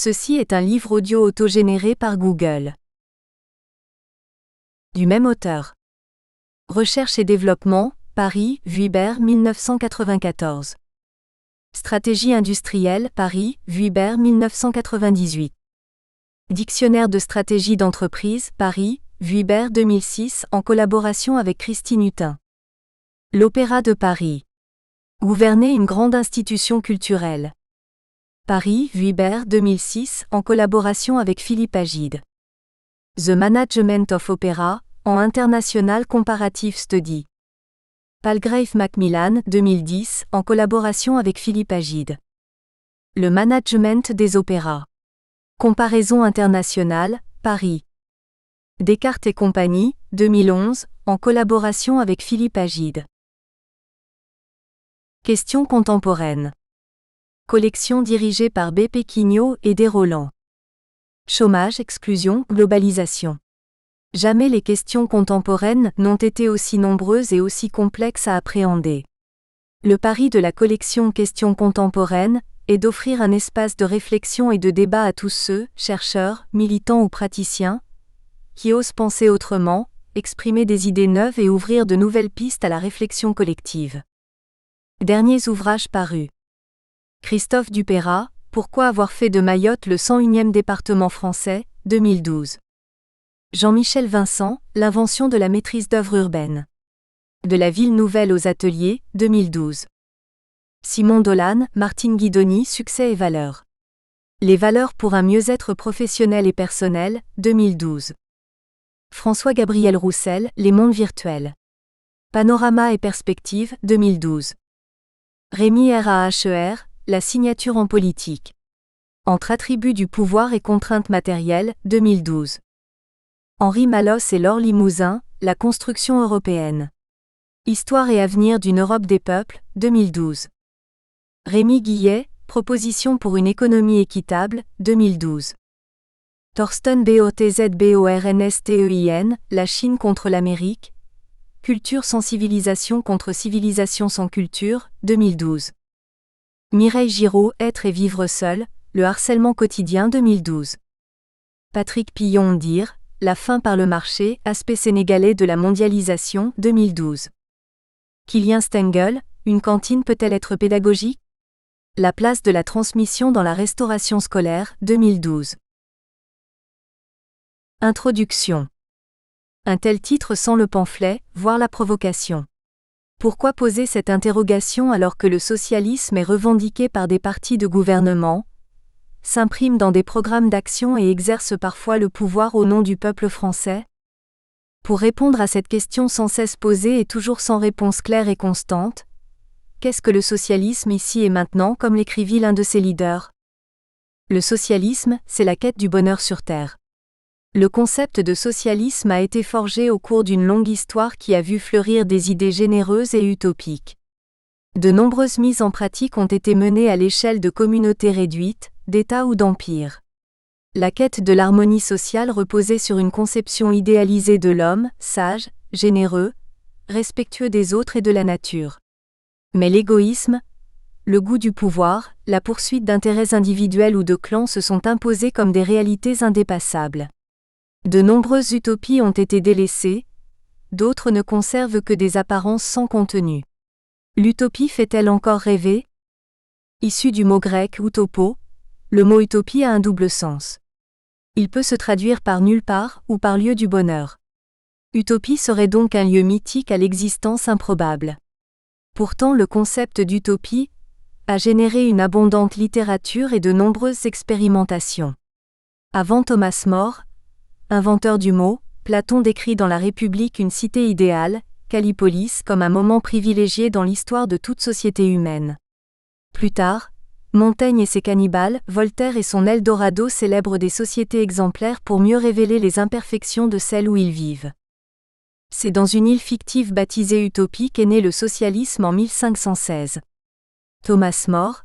Ceci est un livre audio autogénéré par Google. Du même auteur. Recherche et développement, Paris, Vuibert 1994. Stratégie industrielle, Paris, Vuibert 1998. Dictionnaire de stratégie d'entreprise, Paris, Vuibert 2006 en collaboration avec Christine Hutin. L'Opéra de Paris. Gouverner une grande institution culturelle. Paris, Vuibert 2006 en collaboration avec Philippe Agide. The Management of Opera, en International Comparative Study. Palgrave Macmillan 2010 en collaboration avec Philippe Agide. Le management des opéras. Comparaison internationale, Paris. Descartes et compagnie, 2011, en collaboration avec Philippe Agide. Questions contemporaines. Collection dirigée par B. Péquignot et Desroland. Chômage, exclusion, globalisation. Jamais les questions contemporaines n'ont été aussi nombreuses et aussi complexes à appréhender. Le pari de la collection Questions contemporaines est d'offrir un espace de réflexion et de débat à tous ceux, chercheurs, militants ou praticiens, qui osent penser autrement, exprimer des idées neuves et ouvrir de nouvelles pistes à la réflexion collective. Derniers ouvrages parus. Christophe Dupeyrat, Pourquoi avoir fait de Mayotte le 101e département français, 2012. Jean-Michel Vincent, L'invention de la maîtrise d'œuvre urbaine. De la ville nouvelle aux ateliers, 2012. Simon Dolan, Martine Guidoni, Succès et valeurs. Les valeurs pour un mieux-être professionnel et personnel, 2012. François-Gabriel Roussel, Les mondes virtuels. Panorama et perspectives, 2012. Rémi Raher, La signature en politique. Entre attributs du pouvoir et contraintes matérielles, 2012. Henri Malos et Laure Limousin, La construction européenne. Histoire et avenir d'une Europe des peuples, 2012. Rémi Guillet, Proposition pour une économie équitable, 2012. Thorsten Botzbornstein, La Chine contre l'Amérique. Culture sans civilisation contre civilisation sans culture, 2012. Mireille Giraud, Être et vivre seul, Le harcèlement quotidien 2012. Patrick Pillon dire, La faim par le marché, aspect sénégalais de la mondialisation 2012. Kilian Stengel, Une cantine peut-elle être pédagogique? La place de la transmission dans la restauration scolaire 2012. Introduction. Un tel titre sent le pamphlet, voire la provocation. Pourquoi poser cette interrogation alors que le socialisme est revendiqué par des partis de gouvernement, s'imprime dans des programmes d'action et exerce parfois le pouvoir au nom du peuple français? Pour répondre à cette question sans cesse posée et toujours sans réponse claire et constante, qu'est-ce que le socialisme ici et maintenant, comme l'écrivit l'un de ses leaders? Le socialisme, c'est la quête du bonheur sur terre. Le concept de socialisme a été forgé au cours d'une longue histoire qui a vu fleurir des idées généreuses et utopiques. De nombreuses mises en pratique ont été menées à l'échelle de communautés réduites, d'États ou d'empires. La quête de l'harmonie sociale reposait sur une conception idéalisée de l'homme, sage, généreux, respectueux des autres et de la nature. Mais l'égoïsme, le goût du pouvoir, la poursuite d'intérêts individuels ou de clans se sont imposés comme des réalités indépassables. De nombreuses utopies ont été délaissées, d'autres ne conservent que des apparences sans contenu. L'utopie fait-elle encore rêver? Issu du mot grec utopo, le mot utopie a un double sens. Il peut se traduire par nulle part ou par lieu du bonheur. Utopie serait donc un lieu mythique à l'existence improbable. Pourtant le concept d'utopie a généré une abondante littérature et de nombreuses expérimentations. Avant Thomas More, inventeur du mot, Platon décrit dans La République une cité idéale, Callipolis, comme un moment privilégié dans l'histoire de toute société humaine. Plus tard, Montaigne et ses cannibales, Voltaire et son Eldorado célèbrent des sociétés exemplaires pour mieux révéler les imperfections de celles où ils vivent. C'est dans une île fictive baptisée Utopie qu'est né le socialisme en 1516. Thomas More,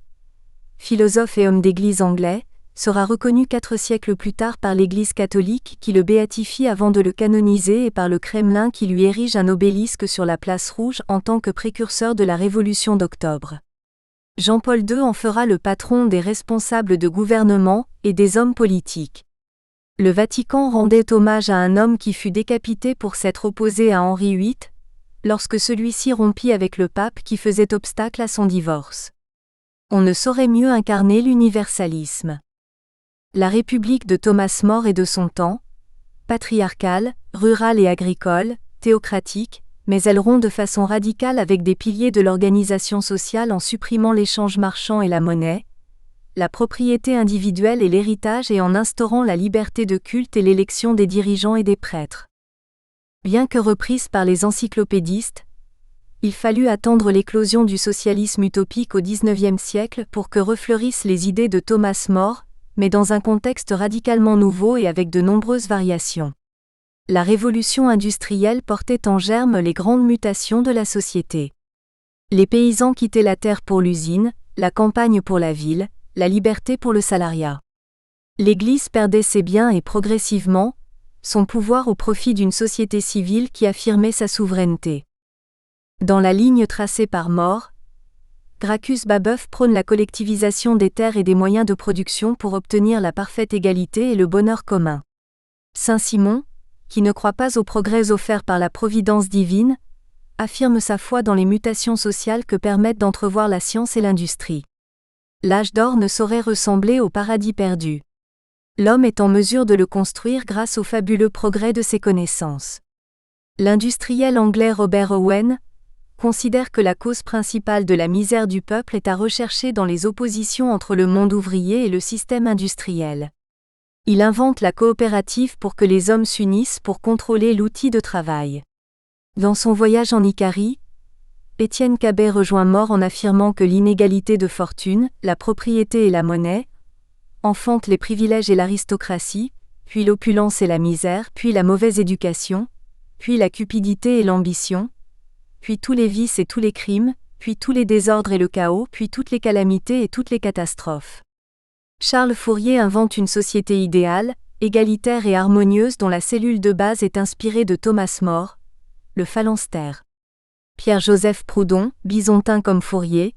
philosophe et homme d'église anglais, sera reconnu 4 siècles plus tard par l'Église catholique qui le béatifie avant de le canoniser et par le Kremlin qui lui érige un obélisque sur la place Rouge en tant que précurseur de la Révolution d'Octobre. Jean-Paul II en fera le patron des responsables de gouvernement et des hommes politiques. Le Vatican rendait hommage à un homme qui fut décapité pour s'être opposé à Henri VIII, lorsque celui-ci rompit avec le pape qui faisait obstacle à son divorce. On ne saurait mieux incarner l'universalisme. La République de Thomas More est de son temps, patriarcale, rurale et agricole, théocratique, mais elle rompt de façon radicale avec des piliers de l'organisation sociale en supprimant l'échange marchand et la monnaie, la propriété individuelle et l'héritage et en instaurant la liberté de culte et l'élection des dirigeants et des prêtres. Bien que reprise par les encyclopédistes, il fallut attendre l'éclosion du socialisme utopique au XIXe siècle pour que refleurissent les idées de Thomas More, mais dans un contexte radicalement nouveau et avec de nombreuses variations. La révolution industrielle portait en germe les grandes mutations de la société. Les paysans quittaient la terre pour l'usine, la campagne pour la ville, la liberté pour le salariat. L'Église perdait ses biens et progressivement, son pouvoir au profit d'une société civile qui affirmait sa souveraineté. Dans la ligne tracée par More, Gracchus Babeuf prône la collectivisation des terres et des moyens de production pour obtenir la parfaite égalité et le bonheur commun. Saint-Simon, qui ne croit pas aux progrès offerts par la providence divine, affirme sa foi dans les mutations sociales que permettent d'entrevoir la science et l'industrie. L'âge d'or ne saurait ressembler au paradis perdu. L'homme est en mesure de le construire grâce aux fabuleux progrès de ses connaissances. L'industriel anglais Robert Owen considère que la cause principale de la misère du peuple est à rechercher dans les oppositions entre le monde ouvrier et le système industriel. Il invente la coopérative pour que les hommes s'unissent pour contrôler l'outil de travail. Dans son voyage en Icarie, Étienne Cabet rejoint More en affirmant que l'inégalité de fortune, la propriété et la monnaie enfantent les privilèges et l'aristocratie, puis l'opulence et la misère, puis la mauvaise éducation, puis la cupidité et l'ambition, puis tous les vices et tous les crimes, puis tous les désordres et le chaos, puis toutes les calamités et toutes les catastrophes. Charles Fourier invente une société idéale, égalitaire et harmonieuse dont la cellule de base est inspirée de Thomas More, le phalanstère. Pierre-Joseph Proudhon, bisontin comme Fourier,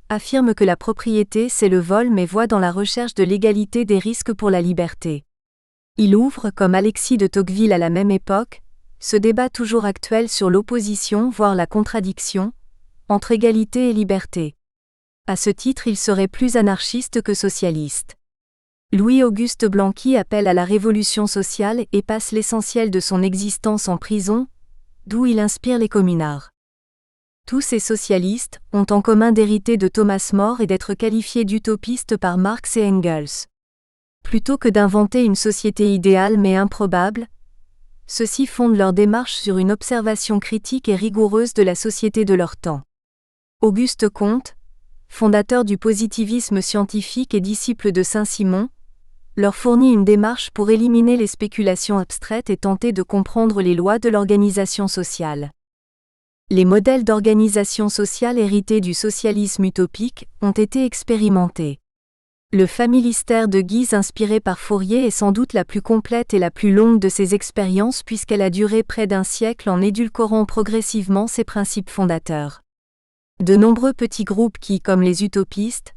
affirme que la propriété c'est le vol mais voit dans la recherche de l'égalité des risques pour la liberté. Il ouvre, comme Alexis de Tocqueville à la même époque, ce débat toujours actuel sur l'opposition, voire la contradiction, entre égalité et liberté. À ce titre, il serait plus anarchiste que socialiste. Louis-Auguste Blanqui appelle à la révolution sociale et passe l'essentiel de son existence en prison, d'où il inspire les communards. Tous ces socialistes ont en commun d'hériter de Thomas More et d'être qualifiés d'utopistes par Marx et Engels. Plutôt que d'inventer une société idéale mais improbable, ceux-ci fondent leur démarche sur une observation critique et rigoureuse de la société de leur temps. Auguste Comte, fondateur du positivisme scientifique et disciple de Saint-Simon, leur fournit une démarche pour éliminer les spéculations abstraites et tenter de comprendre les lois de l'organisation sociale. Les modèles d'organisation sociale hérités du socialisme utopique ont été expérimentés. Le Familistère de Guise inspiré par Fourier est sans doute la plus complète et la plus longue de ces expériences puisqu'elle a duré près d'un siècle en édulcorant progressivement ses principes fondateurs. De nombreux petits groupes qui, comme les utopistes,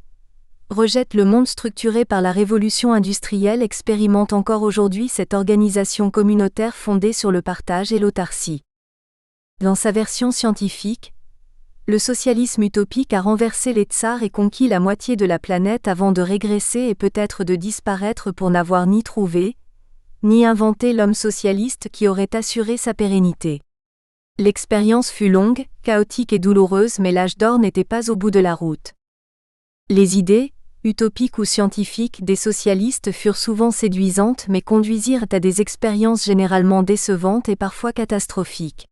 rejettent le monde structuré par la révolution industrielle expérimentent encore aujourd'hui cette organisation communautaire fondée sur le partage et l'autarcie. Dans sa version scientifique, le socialisme utopique a renversé les tsars et conquis la moitié de la planète avant de régresser et peut-être de disparaître pour n'avoir ni trouvé, ni inventé l'homme socialiste qui aurait assuré sa pérennité. L'expérience fut longue, chaotique et douloureuse mais l'âge d'or n'était pas au bout de la route. Les idées, utopiques ou scientifiques des socialistes furent souvent séduisantes mais conduisirent à des expériences généralement décevantes et parfois catastrophiques.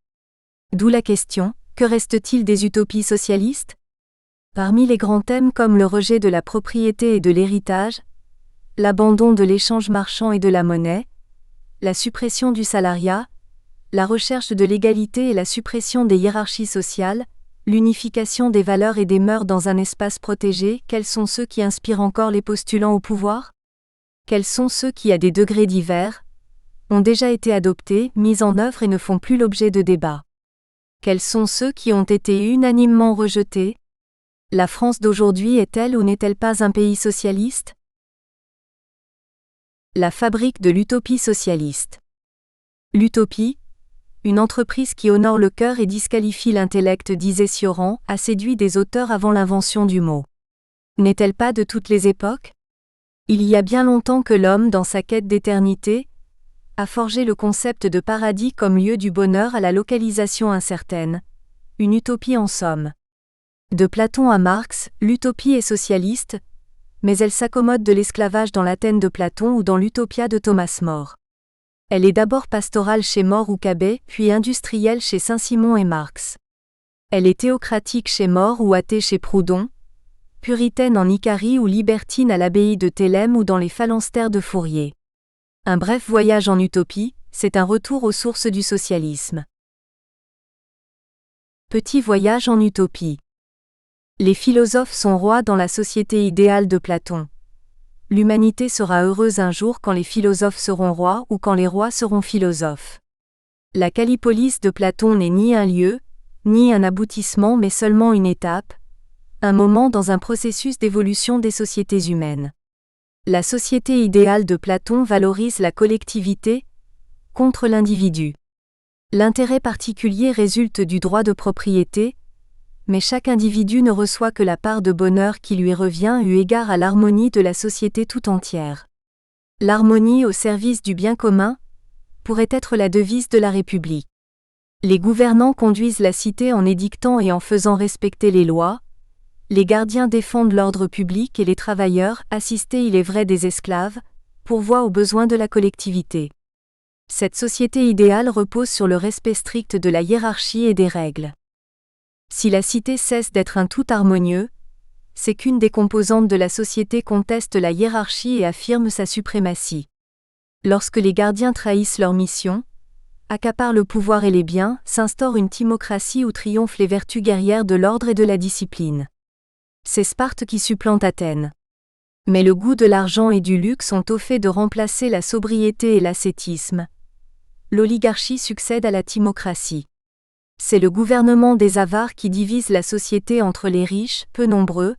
D'où la question, que reste-t-il des utopies socialistes ? Parmi les grands thèmes comme le rejet de la propriété et de l'héritage, l'abandon de l'échange marchand et de la monnaie, la suppression du salariat, la recherche de l'égalité et la suppression des hiérarchies sociales, l'unification des valeurs et des mœurs dans un espace protégé, quels sont ceux qui inspirent encore les postulants au pouvoir ? Quels sont ceux qui, à des degrés divers, ont déjà été adoptés, mis en œuvre et ne font plus l'objet de débats ? Quels sont ceux qui ont été unanimement rejetés ? La France d'aujourd'hui est-elle ou n'est-elle pas un pays socialiste? La fabrique de l'utopie socialiste. L'utopie, une entreprise qui honore le cœur et disqualifie l'intellect, disait Cioran, a séduit des auteurs avant l'invention du mot. N'est-elle pas de toutes les époques? Il y a bien longtemps que l'homme, dans sa quête d'éternité, a forgé le concept de paradis comme lieu du bonheur à la localisation incertaine. Une utopie en somme. De Platon à Marx, l'utopie est socialiste, mais elle s'accommode de l'esclavage dans l'Athènes de Platon ou dans l'Utopia de Thomas More. Elle est d'abord pastorale chez More ou Cabet, puis industrielle chez Saint-Simon et Marx. Elle est théocratique chez More ou athée chez Proudhon, puritaine en Icarie ou libertine à l'abbaye de Thélème ou dans les phalanstères de Fourier. Un bref voyage en utopie, c'est un retour aux sources du socialisme. Petit voyage en utopie. Les philosophes sont rois dans la société idéale de Platon. L'humanité sera heureuse un jour quand les philosophes seront rois ou quand les rois seront philosophes. La Callipolis de Platon n'est ni un lieu, ni un aboutissement mais seulement une étape, un moment dans un processus d'évolution des sociétés humaines. La société idéale de Platon valorise la collectivité contre l'individu. L'intérêt particulier résulte du droit de propriété, mais chaque individu ne reçoit que la part de bonheur qui lui revient eu égard à l'harmonie de la société tout entière. L'harmonie au service du bien commun pourrait être la devise de la République. Les gouvernants conduisent la cité en édictant et en faisant respecter les lois, les gardiens défendent l'ordre public et les travailleurs, assistés il est vrai des esclaves, pourvoient aux besoins de la collectivité. Cette société idéale repose sur le respect strict de la hiérarchie et des règles. Si la cité cesse d'être un tout harmonieux, c'est qu'une des composantes de la société conteste la hiérarchie et affirme sa suprématie. Lorsque les gardiens trahissent leur mission, accaparent le pouvoir et les biens, s'instaure une timocratie où triomphent les vertus guerrières de l'ordre et de la discipline. C'est Sparte qui supplante Athènes. Mais le goût de l'argent et du luxe ont au fait de remplacer la sobriété et l'ascétisme. L'oligarchie succède à la timocratie. C'est le gouvernement des avares qui divise la société entre les riches, peu nombreux,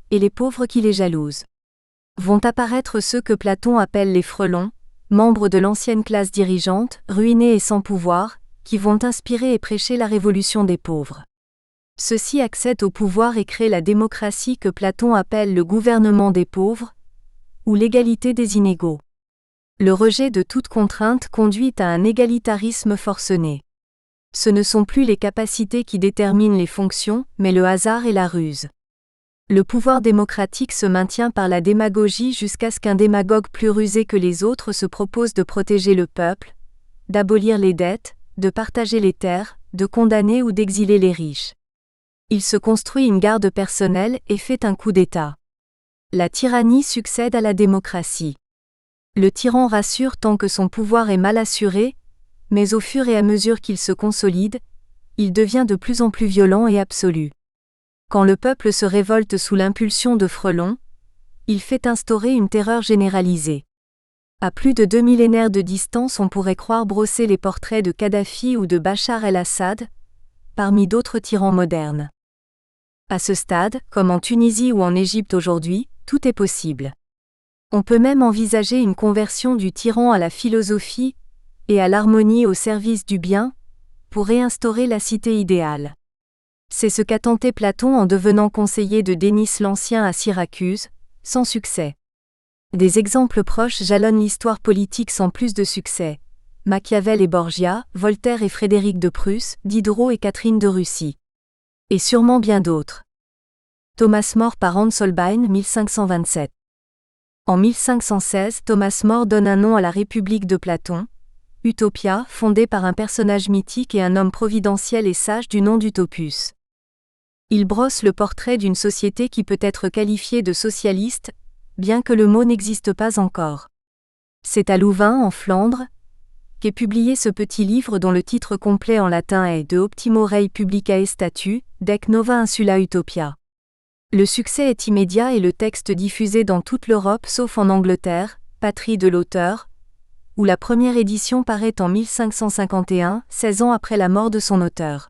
et les pauvres qui les jalousent. Vont apparaître ceux que Platon appelle les frelons, membres de l'ancienne classe dirigeante, ruinés et sans pouvoir, qui vont inspirer et prêcher la révolution des pauvres. Ceux-ci accèdent au pouvoir et créent la démocratie que Platon appelle le gouvernement des pauvres, ou l'égalité des inégaux. Le rejet de toute contrainte conduit à un égalitarisme forcené. Ce ne sont plus les capacités qui déterminent les fonctions, mais le hasard et la ruse. Le pouvoir démocratique se maintient par la démagogie jusqu'à ce qu'un démagogue plus rusé que les autres se propose de protéger le peuple, d'abolir les dettes, de partager les terres, de condamner ou d'exiler les riches. Il se construit une garde personnelle et fait un coup d'État. La tyrannie succède à la démocratie. Le tyran rassure tant que son pouvoir est mal assuré, mais au fur et à mesure qu'il se consolide, il devient de plus en plus violent et absolu. Quand le peuple se révolte sous l'impulsion de frelons, il fait instaurer une terreur généralisée. À plus de 2 millénaires de distance, on pourrait croire brosser les portraits de Kadhafi ou de Bachar el-Assad, parmi d'autres tyrans modernes. À ce stade, comme en Tunisie ou en Égypte aujourd'hui, tout est possible. On peut même envisager une conversion du tyran à la philosophie et à l'harmonie au service du bien, pour réinstaurer la cité idéale. C'est ce qu'a tenté Platon en devenant conseiller de Dénis l'Ancien à Syracuse, sans succès. Des exemples proches jalonnent l'histoire politique sans plus de succès. Machiavel et Borgia, Voltaire et Frédéric de Prusse, Diderot et Catherine de Russie. Et sûrement bien d'autres. Thomas More par Hans Holbein, 1527. En 1516, Thomas More donne un nom à la République de Platon, Utopia, fondée par un personnage mythique et un homme providentiel et sage du nom d'Utopus. Il brosse le portrait d'une société qui peut être qualifiée de socialiste, bien que le mot n'existe pas encore. C'est à Louvain, en Flandre, qu'est publié ce petit livre dont le titre complet en latin est De Optimo Rei Publicae Statu, Dec Nova Insula Utopia. Le succès est immédiat et le texte diffusé dans toute l'Europe sauf en Angleterre, patrie de l'auteur, où la première édition paraît en 1551, 16 ans après la mort de son auteur.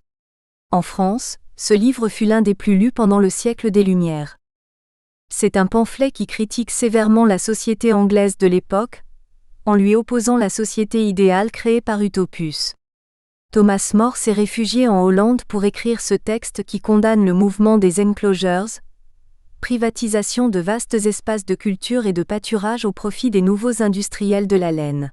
En France, ce livre fut l'un des plus lus pendant le siècle des Lumières. C'est un pamphlet qui critique sévèrement la société anglaise de l'époque, en lui opposant la société idéale créée par Utopus. Thomas More s'est réfugié en Hollande pour écrire ce texte qui condamne le mouvement des enclosures, privatisation de vastes espaces de culture et de pâturage au profit des nouveaux industriels de la laine.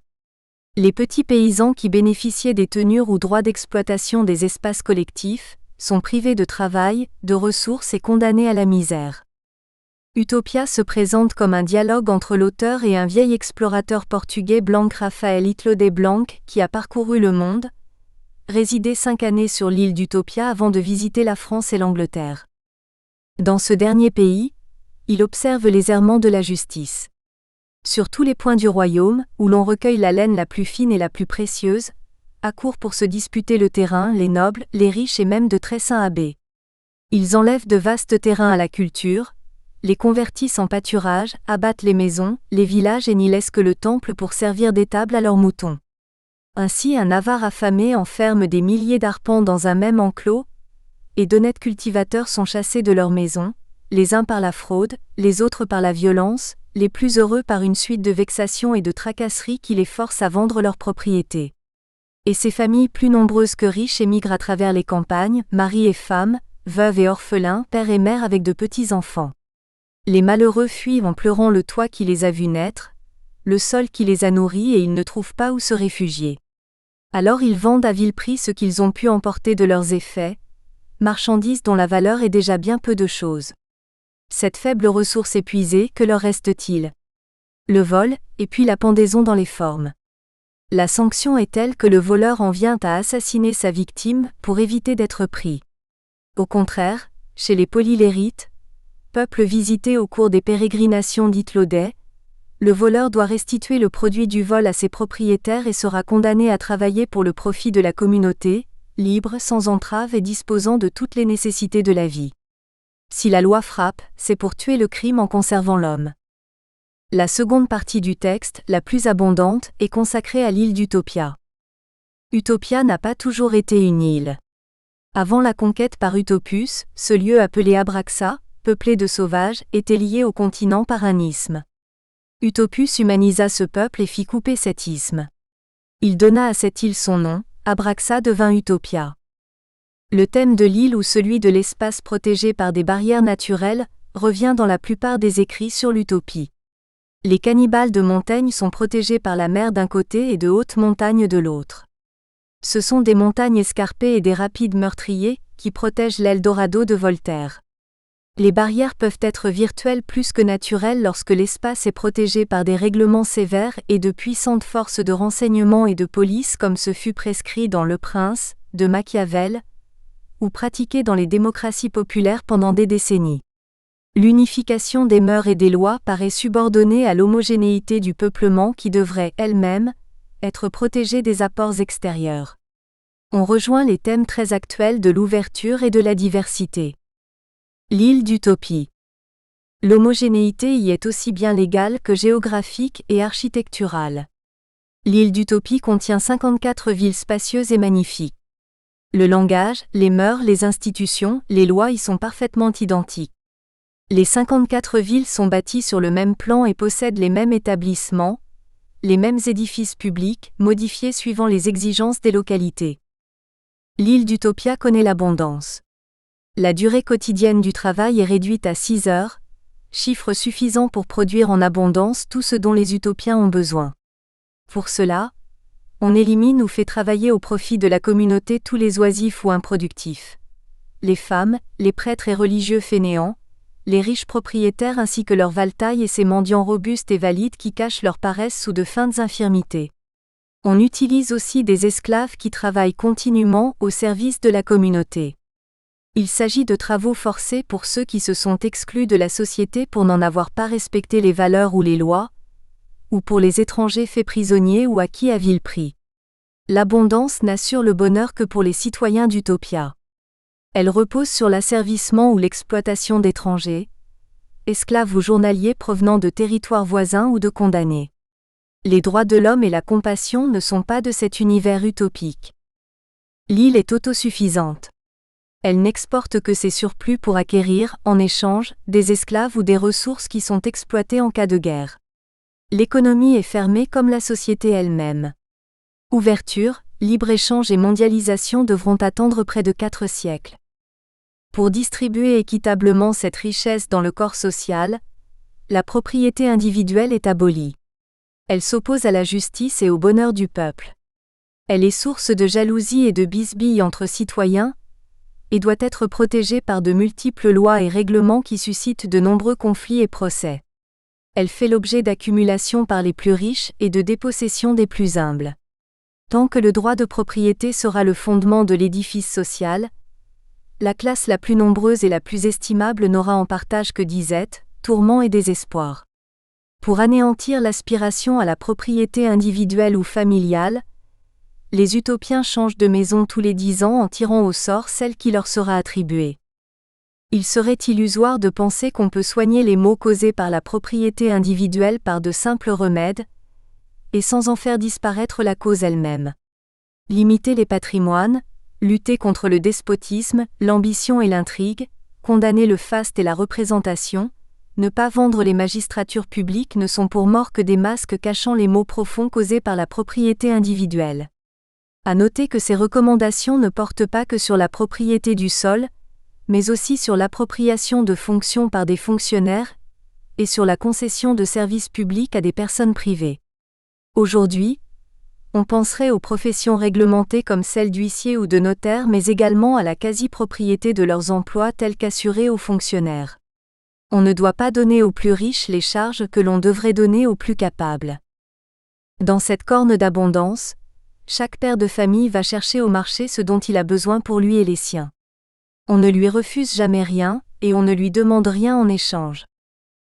Les petits paysans qui bénéficiaient des tenures ou droits d'exploitation des espaces collectifs sont privés de travail, de ressources et condamnés à la misère. Utopia se présente comme un dialogue entre l'auteur et un vieil explorateur portugais Blanc Rafael Hitlo de Blanc qui a parcouru le monde, résidé 5 années sur l'île d'Utopia avant de visiter la France et l'Angleterre. Dans ce dernier pays, il observe les errements de la justice. Sur tous les points du royaume, où l'on recueille la laine la plus fine et la plus précieuse, accourent pour se disputer le terrain les nobles, les riches et même de très saints abbés. Ils enlèvent de vastes terrains à la culture, les convertissent en pâturage, abattent les maisons, les villages et n'y laissent que le temple pour servir d'étable à leurs moutons. Ainsi un avare affamé enferme des milliers d'arpents dans un même enclos, et d'honnêtes cultivateurs sont chassés de leurs maisons, les uns par la fraude, les autres par la violence, les plus heureux par une suite de vexations et de tracasseries qui les forcent à vendre leurs propriétés. Et ces familles plus nombreuses que riches émigrent à travers les campagnes, maris et femmes, veuves et orphelins, pères et mères avec de petits-enfants. Les malheureux fuient en pleurant le toit qui les a vus naître, le sol qui les a nourris et ils ne trouvent pas où se réfugier. Alors ils vendent à vil prix ce qu'ils ont pu emporter de leurs effets, marchandises dont la valeur est déjà bien peu de choses. Cette faible ressource épuisée, que leur reste-t-il? Le vol, et puis la pendaison dans les formes. La sanction est telle que le voleur en vient à assassiner sa victime pour éviter d'être pris. Au contraire, chez les polylérites, peuple visité au cours des pérégrinations d'Hitloday, le voleur doit restituer le produit du vol à ses propriétaires et sera condamné à travailler pour le profit de la communauté, libre, sans entrave et disposant de toutes les nécessités de la vie. Si la loi frappe, c'est pour tuer le crime en conservant l'homme. La seconde partie du texte, la plus abondante, est consacrée à l'île d'Utopia. Utopia n'a pas toujours été une île. Avant la conquête par Utopus, ce lieu appelé Abraxa, peuplé de sauvages, était lié au continent par un isthme. Utopus humanisa ce peuple et fit couper cet isthme. Il donna à cette île son nom, Abraxa devint Utopia. Le thème de l'île ou celui de l'espace protégé par des barrières naturelles revient dans la plupart des écrits sur l'utopie. Les cannibales de montagne sont protégés par la mer d'un côté et de hautes montagnes de l'autre. Ce sont des montagnes escarpées et des rapides meurtriers qui protègent l'Eldorado de Voltaire. Les barrières peuvent être virtuelles plus que naturelles lorsque l'espace est protégé par des règlements sévères et de puissantes forces de renseignement et de police comme ce fut prescrit dans Le Prince, de Machiavel, ou pratiqué dans les démocraties populaires pendant des décennies. L'unification des mœurs et des lois paraît subordonnée à l'homogénéité du peuplement qui devrait, elle-même, être protégée des apports extérieurs. On rejoint les thèmes très actuels de l'ouverture et de la diversité. L'île d'Utopie. L'homogénéité y est aussi bien légale que géographique et architecturale. L'île d'Utopie contient 54 villes spacieuses et magnifiques. Le langage, les mœurs, les institutions, les lois y sont parfaitement identiques. Les 54 villes sont bâties sur le même plan et possèdent les mêmes établissements, les mêmes édifices publics, modifiés suivant les exigences des localités. L'île d'Utopia connaît l'abondance. La durée quotidienne du travail est réduite à 6 heures, chiffre suffisant pour produire en abondance tout ce dont les utopiens ont besoin. Pour cela, on élimine ou fait travailler au profit de la communauté tous les oisifs ou improductifs. Les femmes, les prêtres et religieux fainéants, les riches propriétaires ainsi que leurs valetailles et ces mendiants robustes et valides qui cachent leur paresse sous de feintes infirmités. On utilise aussi des esclaves qui travaillent continuellement au service de la communauté. Il s'agit de travaux forcés pour ceux qui se sont exclus de la société pour n'en avoir pas respecté les valeurs ou les lois, ou pour les étrangers faits prisonniers ou acquis à vil prix. L'abondance n'assure le bonheur que pour les citoyens d'Utopia. Elle repose sur l'asservissement ou l'exploitation d'étrangers, esclaves ou journaliers provenant de territoires voisins ou de condamnés. Les droits de l'homme et la compassion ne sont pas de cet univers utopique. L'île est autosuffisante. Elle n'exporte que ses surplus pour acquérir, en échange, des esclaves ou des ressources qui sont exploitées en cas de guerre. L'économie est fermée comme la société elle-même. Ouverture, libre-échange et mondialisation devront attendre près de 4 siècles. Pour distribuer équitablement cette richesse dans le corps social, la propriété individuelle est abolie. Elle s'oppose à la justice et au bonheur du peuple. Elle est source de jalousie et de bisbilles entre citoyens, et doit être protégée par de multiples lois et règlements qui suscitent de nombreux conflits et procès. Elle fait l'objet d'accumulation par les plus riches et de dépossession des plus humbles. Tant que le droit de propriété sera le fondement de l'édifice social, la classe la plus nombreuse et la plus estimable n'aura en partage que disette, tourments et désespoir. Pour anéantir l'aspiration à la propriété individuelle ou familiale, les utopiens changent de maison tous les 10 ans en tirant au sort celle qui leur sera attribuée. Il serait illusoire de penser qu'on peut soigner les maux causés par la propriété individuelle par de simples remèdes, et sans en faire disparaître la cause elle-même. Limiter les patrimoines, lutter contre le despotisme, l'ambition et l'intrigue, condamner le faste et la représentation, ne pas vendre les magistratures publiques ne sont pour mort que des masques cachant les maux profonds causés par la propriété individuelle. À noter que ces recommandations ne portent pas que sur la propriété du sol, mais aussi sur l'appropriation de fonctions par des fonctionnaires, et sur la concession de services publics à des personnes privées. Aujourd'hui, on penserait aux professions réglementées comme celle d'huissier ou de notaire mais également à la quasi-propriété de leurs emplois tels qu'assurés aux fonctionnaires. On ne doit pas donner aux plus riches les charges que l'on devrait donner aux plus capables. Dans cette corne d'abondance, chaque père de famille va chercher au marché ce dont il a besoin pour lui et les siens. On ne lui refuse jamais rien, et on ne lui demande rien en échange.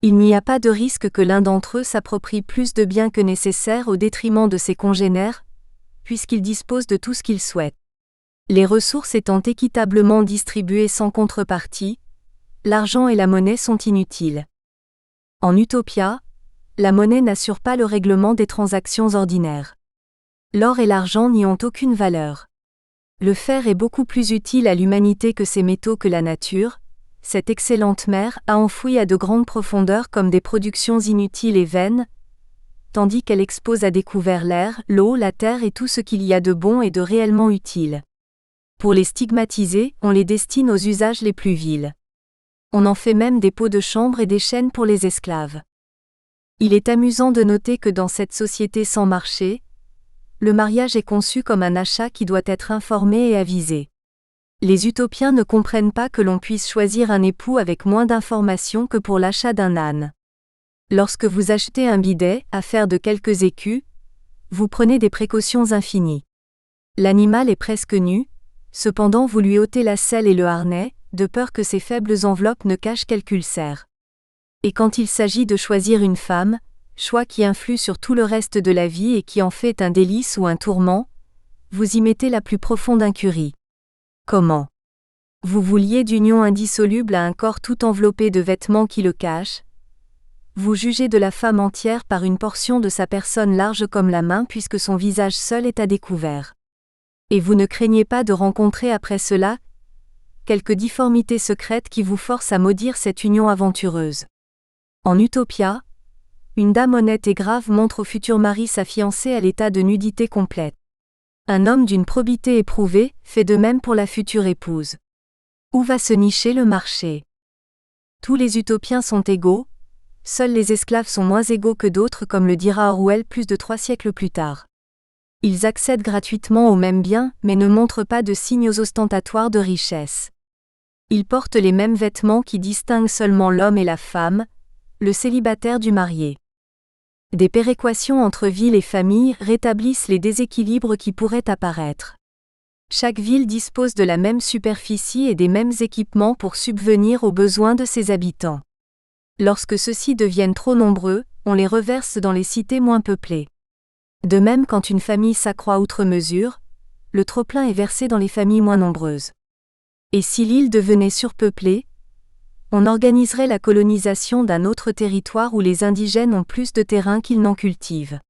Il n'y a pas de risque que l'un d'entre eux s'approprie plus de biens que nécessaire au détriment de ses congénères, puisqu'il dispose de tout ce qu'il souhaite. Les ressources étant équitablement distribuées sans contrepartie, l'argent et la monnaie sont inutiles. En Utopia, la monnaie n'assure pas le règlement des transactions ordinaires. L'or et l'argent n'y ont aucune valeur. Le fer est beaucoup plus utile à l'humanité que ces métaux que la nature, cette excellente mer, a enfoui à de grandes profondeurs comme des productions inutiles et vaines, tandis qu'elle expose à découvert l'air, l'eau, la terre et tout ce qu'il y a de bon et de réellement utile. Pour les stigmatiser, on les destine aux usages les plus vils. On en fait même des pots de chambre et des chaînes pour les esclaves. Il est amusant de noter que dans cette société sans marché, le mariage est conçu comme un achat qui doit être informé et avisé. Les utopiens ne comprennent pas que l'on puisse choisir un époux avec moins d'informations que pour l'achat d'un âne. Lorsque vous achetez un bidet, affaire de quelques écus, vous prenez des précautions infinies. L'animal est presque nu, cependant vous lui ôtez la selle et le harnais, de peur que ces faibles enveloppes ne cachent quelque ulcère. Et quand il s'agit de choisir une femme, choix qui influe sur tout le reste de la vie et qui en fait un délice ou un tourment, vous y mettez la plus profonde incurie. Comment ? Vous vous liez d'union indissoluble à un corps tout enveloppé de vêtements qui le cachent. Vous jugez de la femme entière par une portion de sa personne large comme la main puisque son visage seul est à découvert. Et vous ne craignez pas de rencontrer après cela quelque difformité secrète qui vous force à maudire cette union aventureuse. En Utopia, une dame honnête et grave montre au futur mari sa fiancée à l'état de nudité complète. Un homme d'une probité éprouvée fait de même pour la future épouse. Où va se nicher le marché ? Tous les utopiens sont égaux, seuls les esclaves sont moins égaux que d'autres comme le dira Orwell plus de 3 siècles plus tard. Ils accèdent gratuitement aux mêmes biens mais ne montrent pas de signes ostentatoires de richesse. Ils portent les mêmes vêtements qui distinguent seulement l'homme et la femme, le célibataire du marié. Des péréquations entre villes et familles rétablissent les déséquilibres qui pourraient apparaître. Chaque ville dispose de la même superficie et des mêmes équipements pour subvenir aux besoins de ses habitants. Lorsque ceux-ci deviennent trop nombreux, on les reverse dans les cités moins peuplées. De même quand une famille s'accroît outre mesure, le trop-plein est versé dans les familles moins nombreuses. Et si l'île devenait surpeuplée, on organiserait la colonisation d'un autre territoire où les indigènes ont plus de terrain qu'ils n'en cultivent.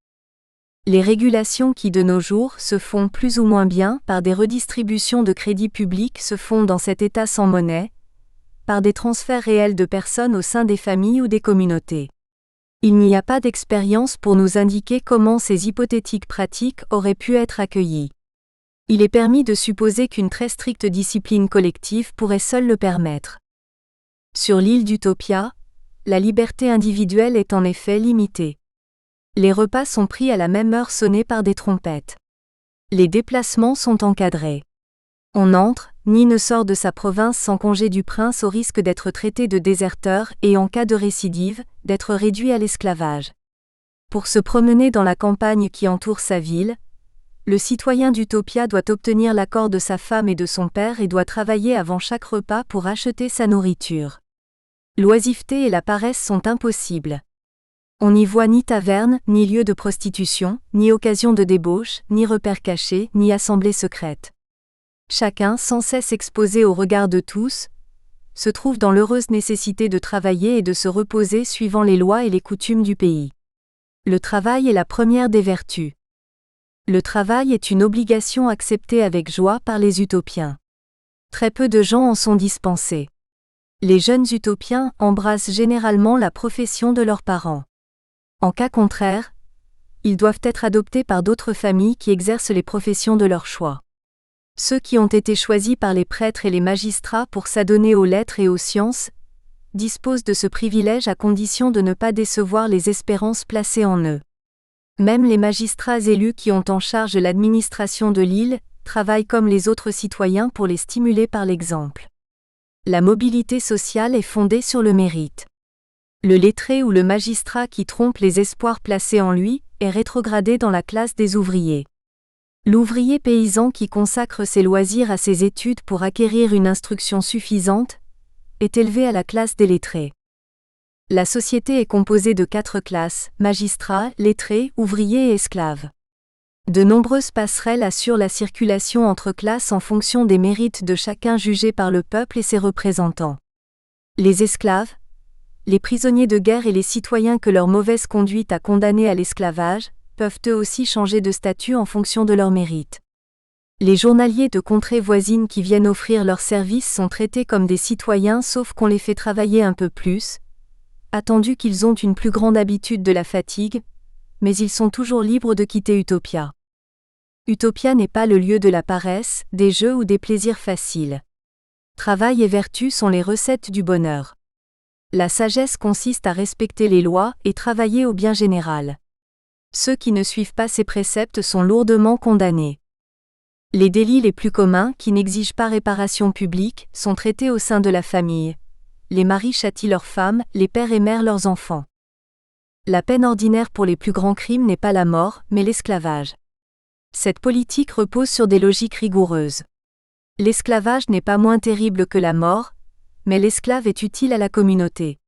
Les régulations qui de nos jours se font plus ou moins bien par des redistributions de crédits publics se font dans cet État sans monnaie, par des transferts réels de personnes au sein des familles ou des communautés. Il n'y a pas d'expérience pour nous indiquer comment ces hypothétiques pratiques auraient pu être accueillies. Il est permis de supposer qu'une très stricte discipline collective pourrait seule le permettre. Sur l'île d'Utopia, la liberté individuelle est en effet limitée. Les repas sont pris à la même heure sonnés par des trompettes. Les déplacements sont encadrés. On n'entre, ni ne sort de sa province sans congé du prince au risque d'être traité de déserteur et en cas de récidive, d'être réduit à l'esclavage. Pour se promener dans la campagne qui entoure sa ville, le citoyen d'Utopia doit obtenir l'accord de sa femme et de son père et doit travailler avant chaque repas pour acheter sa nourriture. L'oisiveté et la paresse sont impossibles. On n'y voit ni taverne, ni lieu de prostitution, ni occasion de débauche, ni repères cachés, ni assemblée secrète. Chacun, sans cesse exposé au regard de tous, se trouve dans l'heureuse nécessité de travailler et de se reposer suivant les lois et les coutumes du pays. Le travail est la première des vertus. Le travail est une obligation acceptée avec joie par les utopiens. Très peu de gens en sont dispensés. Les jeunes utopiens embrassent généralement la profession de leurs parents. En cas contraire, ils doivent être adoptés par d'autres familles qui exercent les professions de leur choix. Ceux qui ont été choisis par les prêtres et les magistrats pour s'adonner aux lettres et aux sciences disposent de ce privilège à condition de ne pas décevoir les espérances placées en eux. Même les magistrats élus qui ont en charge l'administration de l'île travaillent comme les autres citoyens pour les stimuler par l'exemple. La mobilité sociale est fondée sur le mérite. Le lettré ou le magistrat qui trompe les espoirs placés en lui est rétrogradé dans la classe des ouvriers. L'ouvrier paysan qui consacre ses loisirs à ses études pour acquérir une instruction suffisante est élevé à la classe des lettrés. La société est composée de 4 classes, magistrats, lettrés, ouvriers et esclaves. De nombreuses passerelles assurent la circulation entre classes en fonction des mérites de chacun jugés par le peuple et ses représentants. Les esclaves, les prisonniers de guerre et les citoyens que leur mauvaise conduite a condamnés à l'esclavage, peuvent eux aussi changer de statut en fonction de leur mérite. Les journaliers de contrées voisines qui viennent offrir leurs services sont traités comme des citoyens sauf qu'on les fait travailler un peu plus, attendu qu'ils ont une plus grande habitude de la fatigue, mais ils sont toujours libres de quitter Utopia. Utopia n'est pas le lieu de la paresse, des jeux ou des plaisirs faciles. Travail et vertu sont les recettes du bonheur. La sagesse consiste à respecter les lois et travailler au bien général. Ceux qui ne suivent pas ces préceptes sont lourdement condamnés. Les délits les plus communs, qui n'exigent pas réparation publique, sont traités au sein de la famille. Les maris châtient leurs femmes, les pères et mères leurs enfants. La peine ordinaire pour les plus grands crimes n'est pas la mort, mais l'esclavage. Cette politique repose sur des logiques rigoureuses. L'esclavage n'est pas moins terrible que la mort, mais l'esclave est utile à la communauté.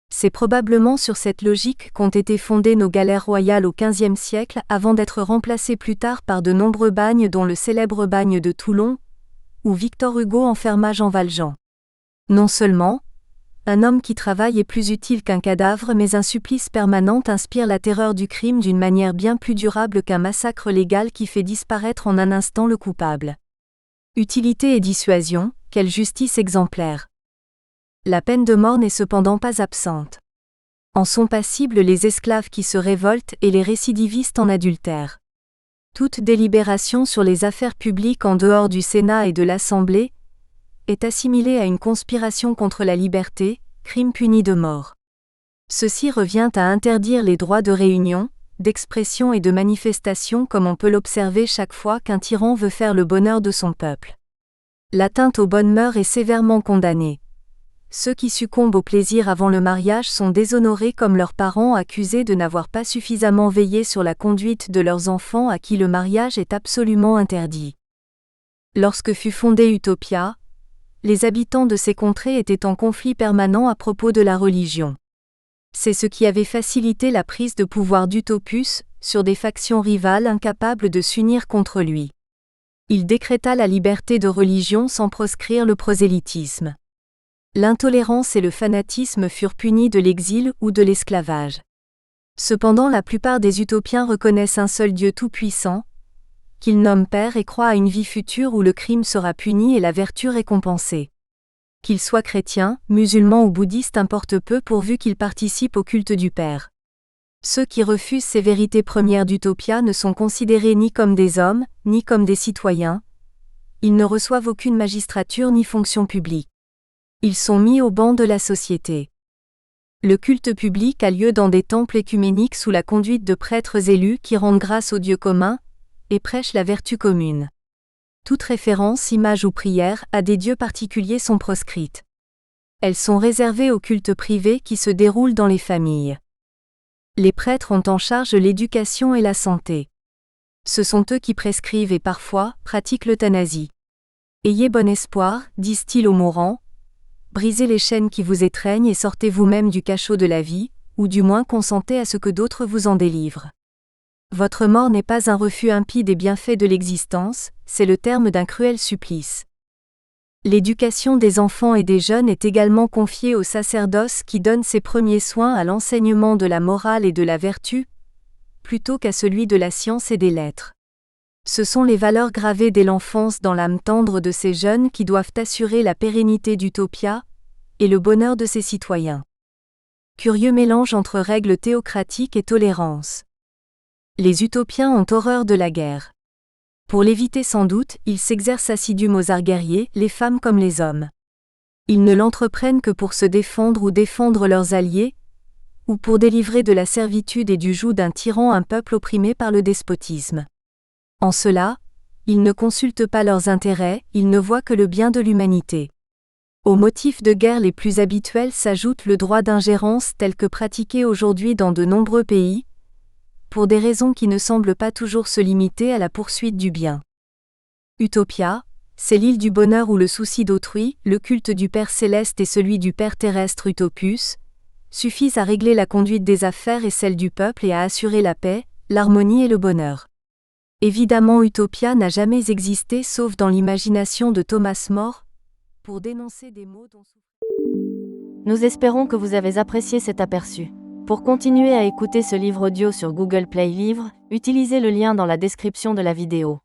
C'est probablement sur cette logique qu'ont été fondées nos galères royales au XVe siècle avant d'être remplacées plus tard par de nombreux bagnes dont le célèbre bagne de Toulon, où Victor Hugo enferma Jean Valjean. Non seulement, un homme qui travaille est plus utile qu'un cadavre mais un supplice permanent inspire la terreur du crime d'une manière bien plus durable qu'un massacre légal qui fait disparaître en un instant le coupable. Utilité et dissuasion, quelle justice exemplaire. La peine de mort n'est cependant pas absente. En sont passibles les esclaves qui se révoltent et les récidivistes en adultère. Toute délibération sur les affaires publiques en dehors du Sénat et de l'Assemblée est assimilée à une conspiration contre la liberté, crime puni de mort. Ceci revient à interdire les droits de réunion, d'expression et de manifestation comme on peut l'observer chaque fois qu'un tyran veut faire le bonheur de son peuple. L'atteinte aux bonnes mœurs est sévèrement condamnée. Ceux qui succombent au plaisir avant le mariage sont déshonorés comme leurs parents accusés de n'avoir pas suffisamment veillé sur la conduite de leurs enfants à qui le mariage est absolument interdit. Lorsque fut fondée Utopia, les habitants de ces contrées étaient en conflit permanent à propos de la religion. C'est ce qui avait facilité la prise de pouvoir d'Utopus sur des factions rivales incapables de s'unir contre lui. Il décréta la liberté de religion sans proscrire le prosélytisme. L'intolérance et le fanatisme furent punis de l'exil ou de l'esclavage. Cependant, la plupart des utopiens reconnaissent un seul Dieu tout-puissant, qu'ils nomment Père et croient à une vie future où le crime sera puni et la vertu récompensée. Qu'ils soient chrétiens, musulmans ou bouddhistes importe peu pourvu qu'ils participent au culte du Père. Ceux qui refusent ces vérités premières d'Utopia ne sont considérés ni comme des hommes, ni comme des citoyens. Ils ne reçoivent aucune magistrature ni fonction publique. Ils sont mis au banc de la société. Le culte public a lieu dans des temples écuméniques sous la conduite de prêtres élus qui rendent grâce au Dieu commun et prêchent la vertu commune. Toute référence, image ou prière à des dieux particuliers sont proscrites. Elles sont réservées au culte privé qui se déroule dans les familles. Les prêtres ont en charge l'éducation et la santé. Ce sont eux qui prescrivent et parfois pratiquent l'euthanasie. Ayez bon espoir, disent-ils aux mourants. Brisez les chaînes qui vous étreignent et sortez vous-même du cachot de la vie, ou du moins consentez à ce que d'autres vous en délivrent. Votre mort n'est pas un refus impie des bienfaits de l'existence, c'est le terme d'un cruel supplice. L'éducation des enfants et des jeunes est également confiée au sacerdoce qui donne ses premiers soins à l'enseignement de la morale et de la vertu, plutôt qu'à celui de la science et des lettres. Ce sont les valeurs gravées dès l'enfance dans l'âme tendre de ces jeunes qui doivent assurer la pérennité d'Utopia et le bonheur de ses citoyens. Curieux mélange entre règles théocratiques et tolérance. Les utopiens ont horreur de la guerre. Pour l'éviter sans doute, ils s'exercent assidûment aux arts guerriers, les femmes comme les hommes. Ils ne l'entreprennent que pour se défendre ou défendre leurs alliés, ou pour délivrer de la servitude et du joug d'un tyran un peuple opprimé par le despotisme. En cela, ils ne consultent pas leurs intérêts, ils ne voient que le bien de l'humanité. Aux motifs de guerre les plus habituels s'ajoute le droit d'ingérence tel que pratiqué aujourd'hui dans de nombreux pays, pour des raisons qui ne semblent pas toujours se limiter à la poursuite du bien. Utopia, c'est l'île du bonheur où le souci d'autrui, le culte du Père céleste et celui du Père terrestre Utopus, suffisent à régler la conduite des affaires et celle du peuple et à assurer la paix, l'harmonie et le bonheur. Évidemment, Utopia n'a jamais existé sauf dans l'imagination de Thomas More, pour dénoncer des maux dont Nous espérons que vous avez apprécié cet aperçu. Pour continuer à écouter ce livre audio sur Google Play Livres, utilisez le lien dans la description de la vidéo.